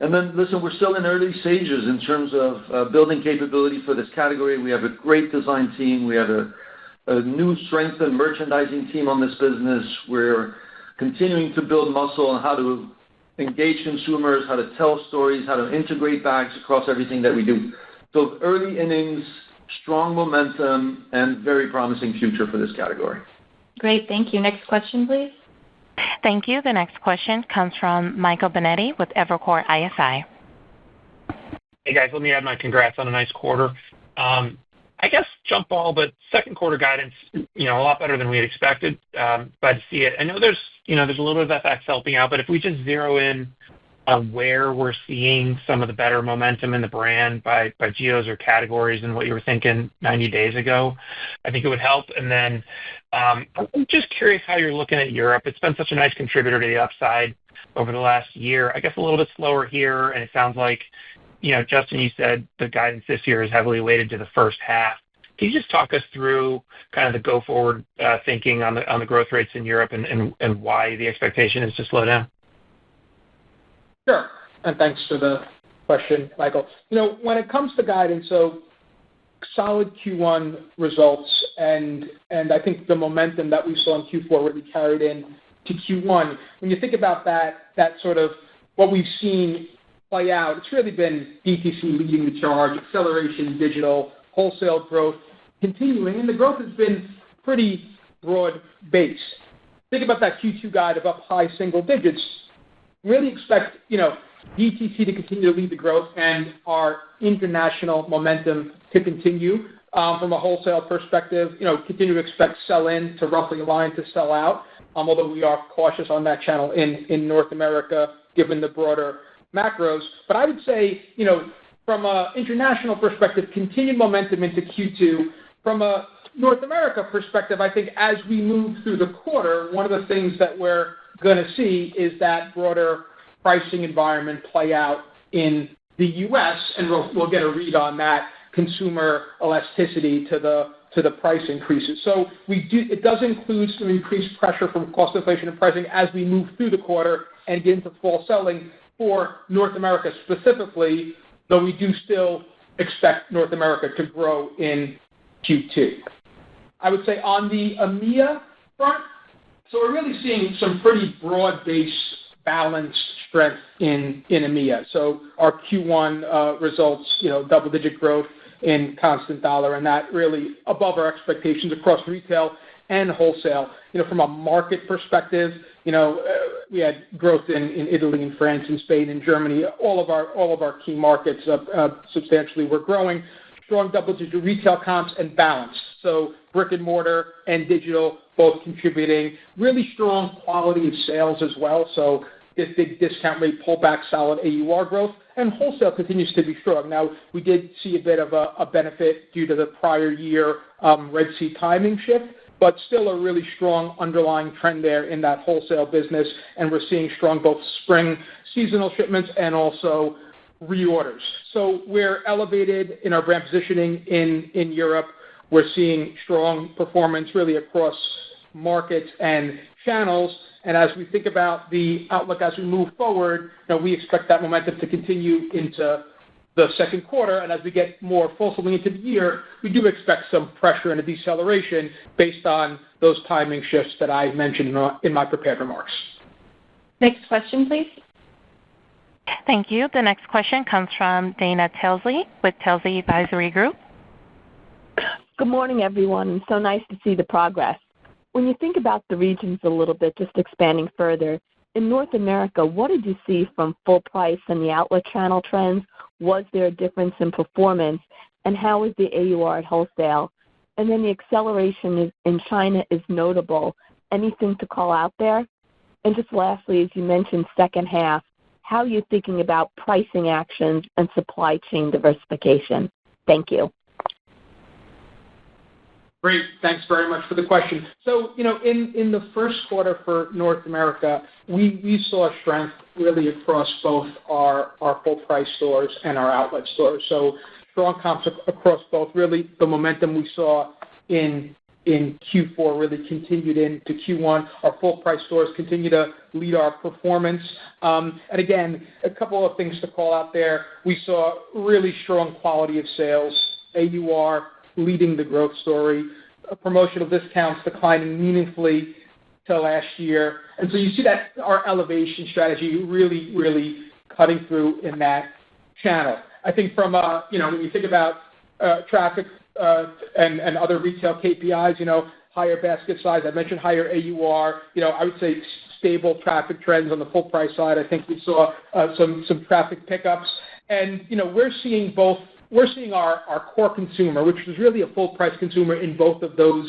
And then, listen, we're still in early stages in terms of building capability for this category. We have a great design team. We have a new strengthened merchandising team on this business. We're continuing to build muscle on how to engage consumers, how to tell stories, how to integrate bags across everything that we do. So early innings, strong momentum, and very promising future for this category. Great. Thank you. Next question, please. Thank you. The next question comes from Michael Binetti with Evercore ISI. Hey, guys. Let me add my congrats on a nice quarter. I guess jump ball, but second quarter guidance, a lot better than we had expected. Glad to see it. I know there's a little bit of FX helping out, but if we just zero in on where we're seeing some of the better momentum in the brand by geos or categories and what you were thinking 90 days ago, I think it would help. And then I'm just curious how you're looking at Europe. It's been such a nice contributor to the upside over the last year. I guess a little bit slower here, and it sounds like, Justin, you said the guidance this year is heavily weighted to the first half. Can you just talk us through kind of the go-forward thinking on the growth rates in Europe and why the expectation is to slow down? Sure, and thanks for the question, Michael. When it comes to guidance, so solid Q1 results, and I think the momentum that we saw in Q4 really carried in to Q1. When you think about that sort of what we've seen play out, it's really been DTC leading the charge, acceleration in digital, wholesale growth continuing, and the growth has been pretty broad-based. Think about that Q2 guide of up high single digits. Really expect, DTC to continue to lead the growth and our international momentum to continue. From a wholesale perspective, continue to expect sell-in to roughly align to sell out, although we are cautious on that channel in North America given the broader macros. But I would say, from an international perspective, continued momentum into Q2. From a North America perspective, I think as we move through the quarter, one of the things that we're going to see is that broader pricing environment play out in the U.S., and we'll get a read on that consumer elasticity to the price increases. So it does include some increased pressure from cost inflation and pricing as we move through the quarter and get into fall selling for North America specifically, though we do still expect North America to grow in Q2. I would say on the EMEA front, so we're really seeing some pretty broad-based balanced strength in EMEA. So our Q1 results, double-digit growth in constant dollar, and that really above our expectations across retail and wholesale. From a market perspective, we had growth in Italy and France and Spain and Germany. All of our key markets substantially were growing. Strong double-digit retail comps and balanced. So brick and mortar and digital both contributing. Really strong quality of sales as well. So this big discount rate pullback, solid AUR growth, and wholesale continues to be strong. Now, we did see a bit of a benefit due to the prior year Red Sea timing shift, but still a really strong underlying trend there in that wholesale business, and we're seeing strong both spring seasonal shipments and also reorders. So we're elevated in our brand positioning in Europe. We're seeing strong performance really across markets and channels. And as we think about the outlook as we move forward, we expect that momentum to continue into the second quarter. And as we get more fully into the year, we do expect some pressure and a deceleration based on those timing shifts that I mentioned in my prepared remarks. Next question, please. Thank you. The next question comes from Dana Telsey with Telsey Advisory Group. Good morning, everyone. So nice to see the progress. When you think about the regions a little bit, just expanding further, in North America, what did you see from full price and the outlet channel trends? Was there a difference in performance? And how is the AUR at wholesale? And then the acceleration in China is notable. Anything to call out there? And just lastly, as you mentioned, second half, how are you thinking about pricing actions and supply chain diversification? Thank you. Great. Thanks very much for the question. So, in the first quarter for North America, we saw strength really across both our full price stores and our outlet stores. So strong comps across both. Really, the momentum we saw in Q4 really continued into Q1. Our full price stores continue to lead our performance. And again, a couple of things to call out there. We saw really strong quality of sales, AUR leading the growth story, promotional discounts declining meaningfully to last year. And so you see that our elevation strategy really, really cutting through in that channel. I think from, when you think about traffic and other retail KPIs, higher basket size, I mentioned higher AUR, I would say stable traffic trends on the full price side. I think we saw some traffic pickups. And, we're seeing both we're seeing our core consumer, which is really a full-price consumer in both of those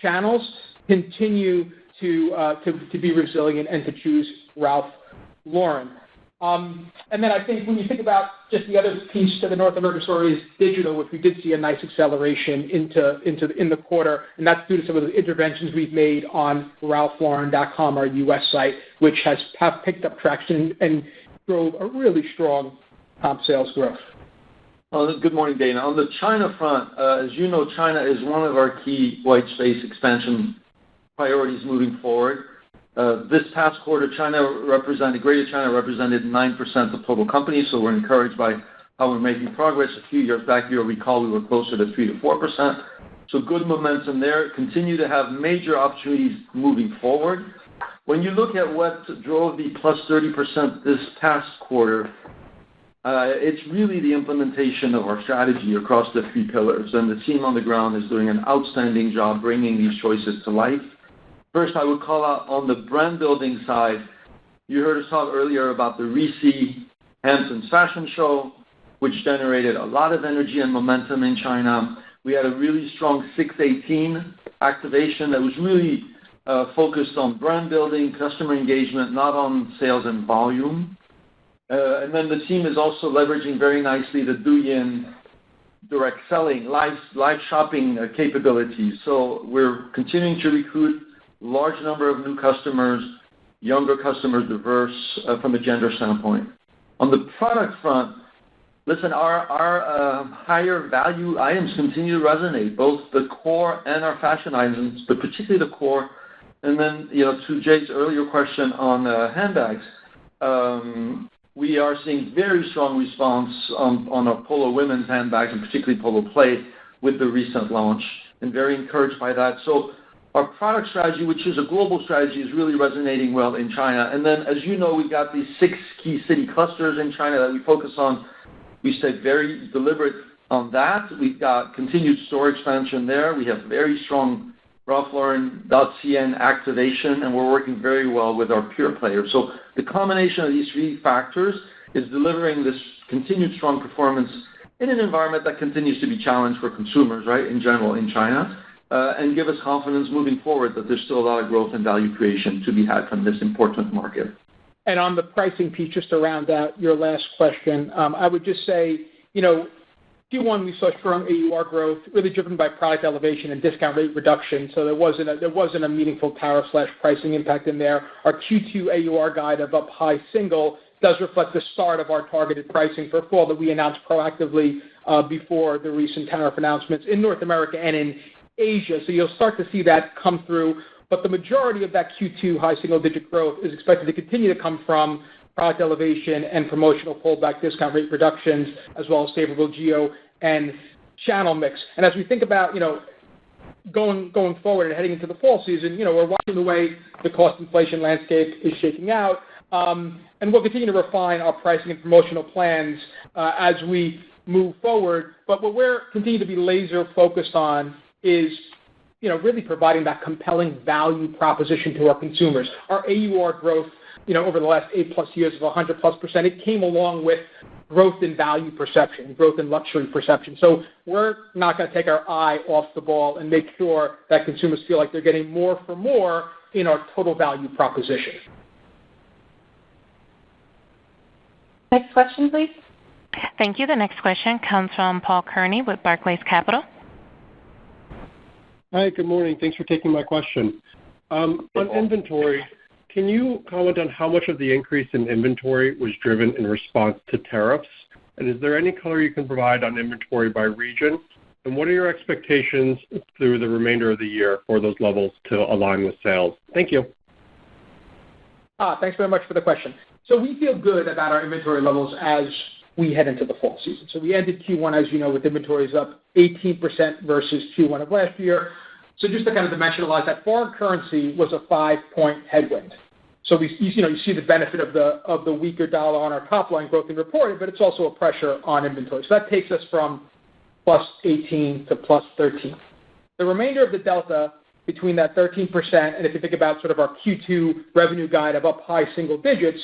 channels, continue to be resilient and to choose Ralph Lauren. And then I think when you think about just the other piece to the North American story is digital, which we did see a nice acceleration in the quarter, and that's due to some of the interventions we've made on RalphLauren.com, our U.S. site, which have picked up traction and drove a really strong comp sales growth. Good morning, Dana. On the China front, as you know, China is one of our key white space expansion priorities moving forward. This past quarter, Greater China represented 9% of total company, so we're encouraged by how we're making progress. A few years back, you'll recall we were closer to 3 to 4%. So good momentum there. Continue to have major opportunities moving forward. When you look at what drove the plus 30% this past quarter, it's really the implementation of our strategy across the 3 pillars, and the team on the ground is doing an outstanding job bringing these choices to life. First, I would call out on the brand building side, you heard us talk earlier about the Riisi Hamptons Fashion Show, which generated a lot of energy and momentum in China. We had a really strong 618 activation that was really focused on brand building, customer engagement, not on sales and volume. And then the team is also leveraging very nicely the Douyin direct selling, live shopping capabilities. So we're continuing to recruit large number of new customers, younger customers, diverse from a gender standpoint. On the product front, listen, our higher value items continue to resonate, both the core and our fashion items, but particularly the core. And then, to Jake's earlier question on handbags, we are seeing very strong response on our Polo women's handbags, and particularly Polo Play, with the recent launch, and very encouraged by that. So our product strategy, which is a global strategy, is really resonating well in China. And then, as you know, we've got these 6 key city clusters in China that we focus on. We stay very deliberate on that. We've got continued store expansion there. We have very strong RalphLauren.cn activation, and we're working very well with our pure players. So the combination of these 3 factors is delivering this continued strong performance in an environment that continues to be challenged for consumers, right, in general in China, and give us confidence moving forward that there's still a lot of growth and value creation to be had from this important market. And on the pricing piece, just to round out your last question, I would just say, Q1 we saw strong AUR growth, really driven by product elevation and discount rate reduction. So there wasn't a meaningful tariff/pricing impact in there. Our Q2 AUR guide of up high single does reflect the start of our targeted pricing for fall that we announced proactively before the recent tariff announcements in North America and in Asia. So you'll start to see that come through. But the majority of that Q2 high single-digit growth is expected to continue to come from product elevation and promotional pullback discount rate reductions, as well as favorable geo and channel mix. And as we think about, going forward and heading into the fall season, we're watching the way the cost inflation landscape is shaking out, and we'll continue to refine our pricing and promotional plans as we move forward. But what we're continuing to be laser focused on is really providing that compelling value proposition to our consumers. Our AUR growth, over the last 8+ years of 100+%, it came along with growth in value perception, growth in luxury perception. So we're not going to take our eye off the ball and make sure that consumers feel like they're getting more for more in our total value proposition. Next question, please. Thank you. The next question comes from Paul Kearney with Barclays Capital. Hi, good morning. Thanks for taking my question. On inventory, can you comment on how much of the increase in inventory was driven in response to tariffs? And is there any color you can provide on inventory by region? And what are your expectations through the remainder of the year for those levels to align with sales? Thank you. Thanks very much for the question. So we feel good about our inventory levels as we head into the fall season. So we ended Q1, as you know, with inventories up 18% versus Q1 of last year. So just to kind of dimensionalize that, foreign currency was a 5-point headwind. So you see the benefit of the weaker dollar on our top line growth in reported, but it's also a pressure on inventory. So that takes us from plus 18 to plus 13. The remainder of the delta between that 13% and if you think about sort of our Q2 revenue guide of up high single digits,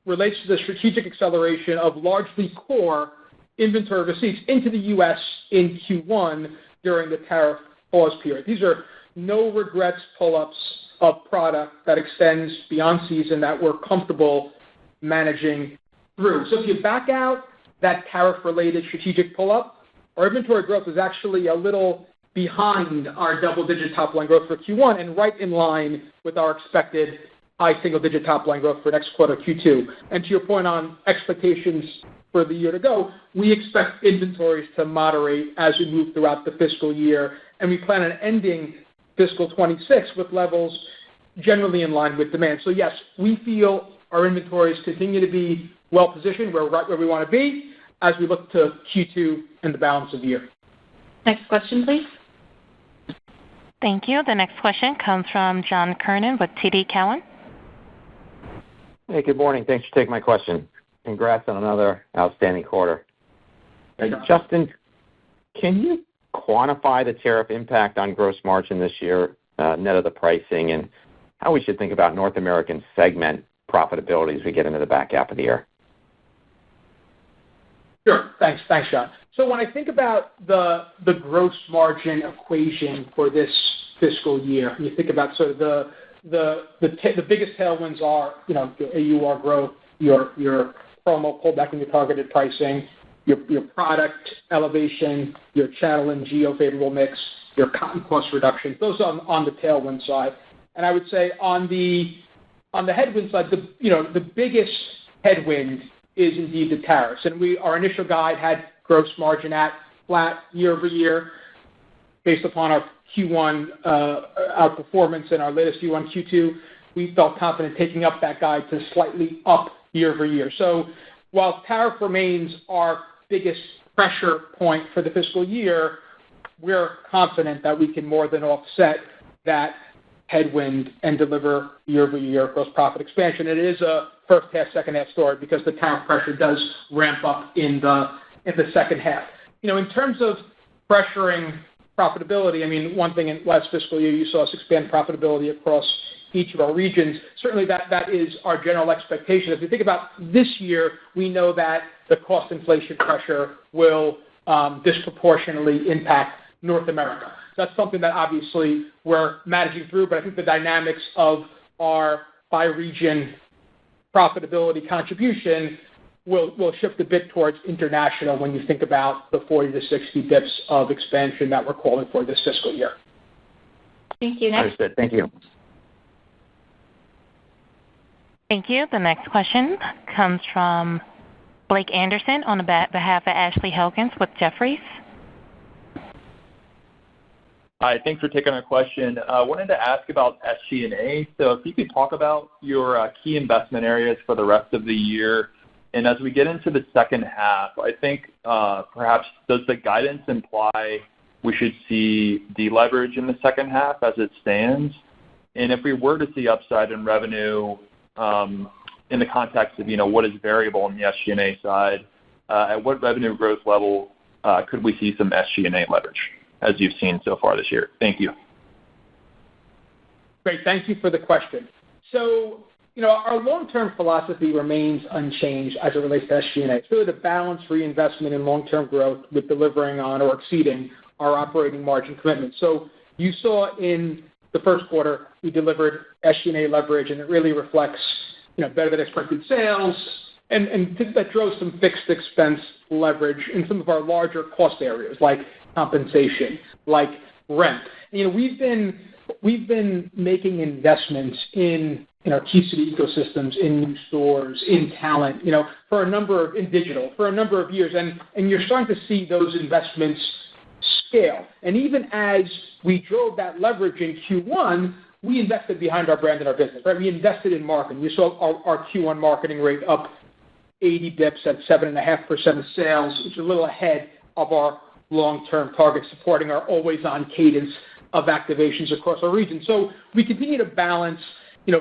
relates to the strategic acceleration of largely core inventory receipts into the U.S. in Q1 during the tariff pause period. These are no regrets pull-ups of product that extends beyond season that we're comfortable managing through. So if you back out that tariff-related strategic pull-up, our inventory growth is actually a little behind our double-digit top-line growth for Q1 and right in line with our expected high single-digit top-line growth for next quarter, Q2. And to your point on expectations for the year to go, we expect inventories to moderate as we move throughout the fiscal year, and we plan on ending fiscal 26 with levels generally in line with demand. So yes, we feel our inventories continue to be well-positioned. We're right where we want to be as we look to Q2 and the balance of the year. Next question, please. Thank you. The next question comes from John Kernan with TD Cowen. Hey, good morning. Thanks for taking my question. Congrats on another outstanding quarter. Justin, can you quantify the tariff impact on gross margin this year, net of the pricing, and how we should think about North American segment profitability as we get into the back half of the year? Sure. Thanks, John. So when I think about the gross margin equation for this fiscal year, you think about sort of the biggest tailwinds are, your AUR growth, your promo pullback in your targeted pricing, your product elevation, your channel and geo-favorable mix, your cotton cost reduction. Those are on the tailwind side. And I would say on the headwind side, the biggest headwind is indeed the tariffs. And our initial guide had gross margin at flat year over year based upon our Q1 outperformance and our latest view on Q2. We felt confident taking up that guide to slightly up year over year. So while tariff remains our biggest pressure point for the fiscal year, we're confident that we can more than offset that headwind and deliver year-over-year gross profit expansion. It is a first half, second half story because the tariff pressure does ramp up in the second half. In terms of pressuring profitability, I mean, one thing in last fiscal year, you saw us expand profitability across each of our regions. Certainly that is our general expectation. As we think about this year, we know that the cost inflation pressure will disproportionately impact North America. That's something that obviously we're managing through, but I think the dynamics of our by-region profitability contribution will shift a bit towards international when you think about the 40 to 60 bips of expansion that we're calling for this fiscal year. Thank you. Next. Understood. Thank you. Thank you. The next question comes from Blake Anderson on behalf of Ashley Helgans with Jefferies. Hi, thanks for taking our question. I wanted to ask about SG&A. So if you could talk about your key investment areas for the rest of the year. And as we get into the second half, I think perhaps does the guidance imply we should see deleverage in the second half as it stands? And if we were to see upside in revenue in the context of, what is variable on the SG&A side, at what revenue growth level could we see some SG&A leverage as you've seen so far this year? Thank you. Great. Thank you for the question. So, our long-term philosophy remains unchanged as it relates to SG&A. It's really the balance reinvestment in long-term growth with delivering on or exceeding our operating margin commitment. So you saw in the first quarter, we delivered SG&A leverage, and it really reflects, better than expected sales, and that drove some fixed expense leverage in some of our larger cost areas like compensation, like rent. We've been making investments in our key city ecosystems, in new stores, in talent, in digital for a number of years, and you're starting to see those investments scale. And even as we drove that leverage in Q1, we invested behind our brand and our business, right? We invested in marketing. You saw our Q1 marketing rate up 80 bips at 7.5% of sales, which is a little ahead of our long-term target, supporting our always-on cadence of activations across our region. So we continue to balance,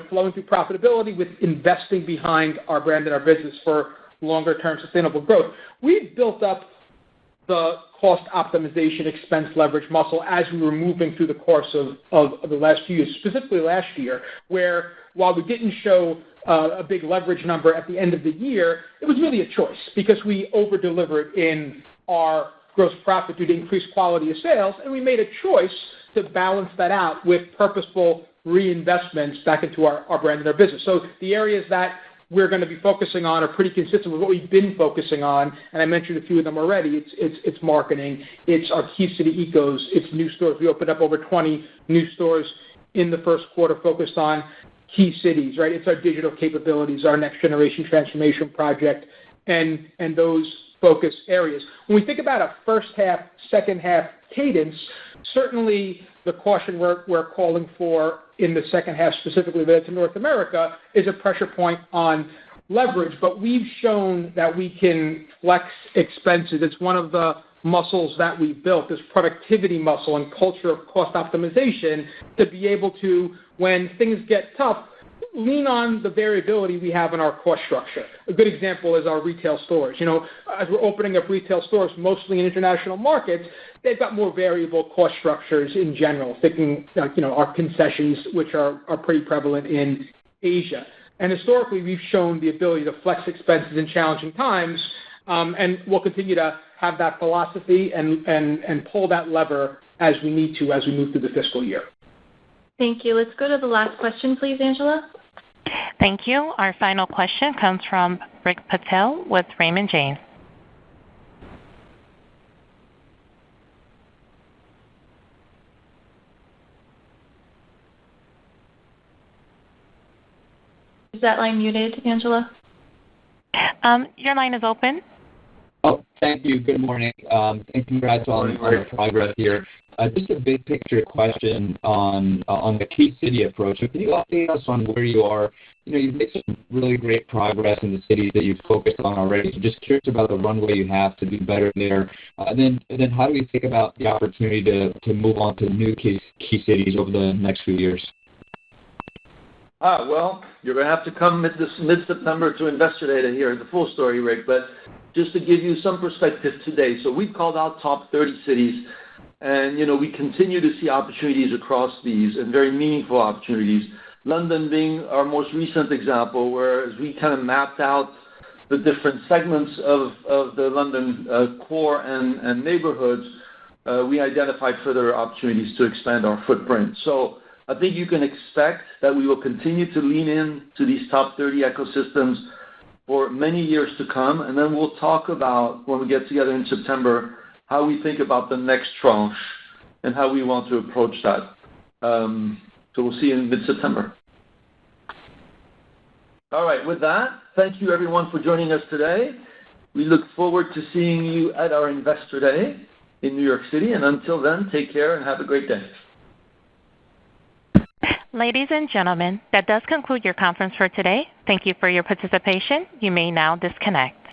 flowing through profitability with investing behind our brand and our business for longer-term sustainable growth. We've built up the cost optimization expense leverage muscle as we were moving through the course of the last few years, specifically last year, where while we didn't show a big leverage number at the end of the year, it was really a choice because we over-delivered in our gross profit due to increased quality of sales, and we made a choice to balance that out with purposeful reinvestments back into our brand and our business. So the areas that we're going to be focusing on are pretty consistent with what we've been focusing on, and I mentioned a few of them already. It's marketing, it's our key city ecos, it's new stores. We opened up over 20 new stores in the first quarter focused on key cities, right? It's our digital capabilities, our next generation transformation project, and those focus areas. When we think about a first half, second half cadence, certainly the caution we're calling for in the second half, specifically related to North America, is a pressure point on leverage, but we've shown that we can flex expenses. It's one of the muscles that we've built, this productivity muscle and culture of cost optimization, to be able to, when things get tough, lean on the variability we have in our cost structure. A good example is our retail stores. As we're opening up retail stores, mostly in international markets, they've got more variable cost structures in general, thinking our concessions, which are pretty prevalent in Asia. And historically, we've shown the ability to flex expenses in challenging times, and we'll continue to have that philosophy and pull that lever as we need to as we move through the fiscal year. Thank you. Let's go to the last question, please, Angela. Thank you. Our final question comes from Rick Patel with Raymond James. Is that line muted, Angela? Your line is open. Oh, thank you. Good morning, and congrats on the progress here. Just a big picture question on the key city approach. So can you update us on where you are? You've made some really great progress in the cities that you've focused on already. So just curious about the runway you have to do better there. And then how do we think about the opportunity to move on to new key cities over the next few years? Well, you're going to have to come mid-September to Investor Day to hear the full story, Rick. But just to give you some perspective today, so we've called out top 30 cities, and we continue to see opportunities across these and very meaningful opportunities. London being our most recent example, whereas we kind of mapped out the different segments of the London core and neighborhoods, we identified further opportunities to expand our footprint. So I think you can expect that we will continue to lean in to these top 30 ecosystems for many years to come, and then we'll talk about, when we get together in September, how we think about the next tranche and how we want to approach that. So we'll see you in mid-September. All right, with that, thank you everyone for joining us today. We look forward to seeing you at our Investor Day in New York City, and until then, take care and have a great day. Ladies and gentlemen, that does conclude your conference for today. Thank you for your participation. You may now disconnect.